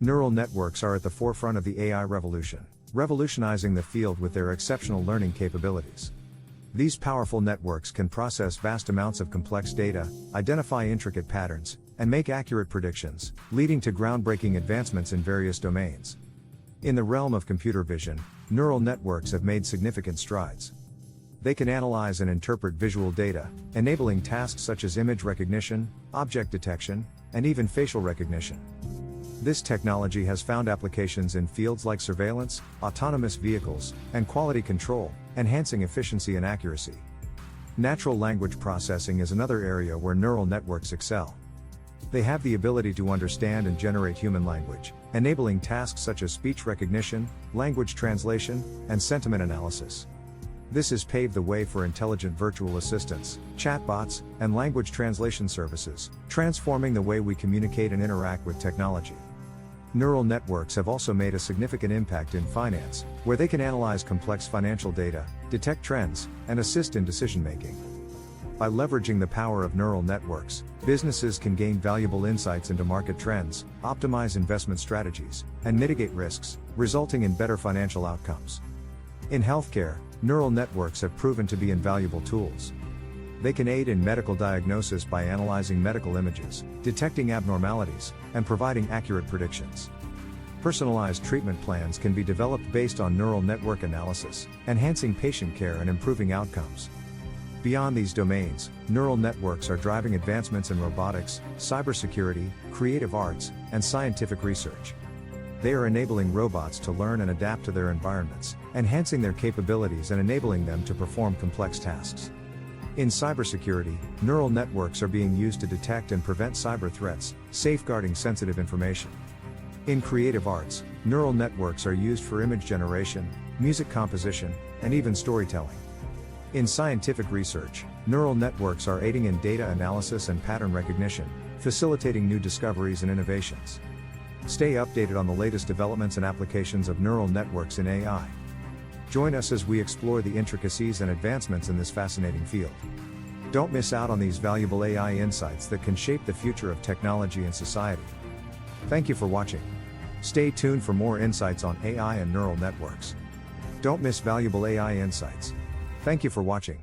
Neural networks are at the forefront of the AI revolution, revolutionizing the field with their exceptional learning capabilities. These powerful networks can process vast amounts of complex data, identify intricate patterns, and make accurate predictions, leading to groundbreaking advancements in various domains. In the realm of computer vision, neural networks have made significant strides. They can analyze and interpret visual data, enabling tasks such as image recognition, object detection, and even facial recognition. This technology has found applications in fields like surveillance, autonomous vehicles, and quality control, enhancing efficiency and accuracy. Natural language processing is another area where neural networks excel. They have the ability to understand and generate human language, enabling tasks such as speech recognition, language translation, and sentiment analysis. This has paved the way for intelligent virtual assistants, chatbots, and language translation services, transforming the way we communicate and interact with technology. Neural networks have also made a significant impact in finance, where they can analyze complex financial data, detect trends, and assist in decision-making. By leveraging the power of neural networks, businesses can gain valuable insights into market trends, optimize investment strategies, and mitigate risks, resulting in better financial outcomes. In healthcare, neural networks have proven to be invaluable tools. They can aid in medical diagnosis by analyzing medical images, detecting abnormalities, and providing accurate predictions. Personalized treatment plans can be developed based on neural network analysis, enhancing patient care and improving outcomes. Beyond these domains, neural networks are driving advancements in robotics, cybersecurity, creative arts, and scientific research. They are enabling robots to learn and adapt to their environments, enhancing their capabilities and enabling them to perform complex tasks. In cybersecurity, neural networks are being used to detect and prevent cyber threats, safeguarding sensitive information. In creative arts, neural networks are used for image generation, music composition, and even storytelling. In scientific research, neural networks are aiding in data analysis and pattern recognition, facilitating new discoveries and innovations. Stay updated on the latest developments and applications of neural networks in AI. Join us as we explore the intricacies and advancements in this fascinating field. Don't miss out on these valuable AI insights that can shape the future of technology and society. Thank you for watching. Stay tuned for more insights on AI and neural networks. Don't miss valuable AI insights. Thank you for watching.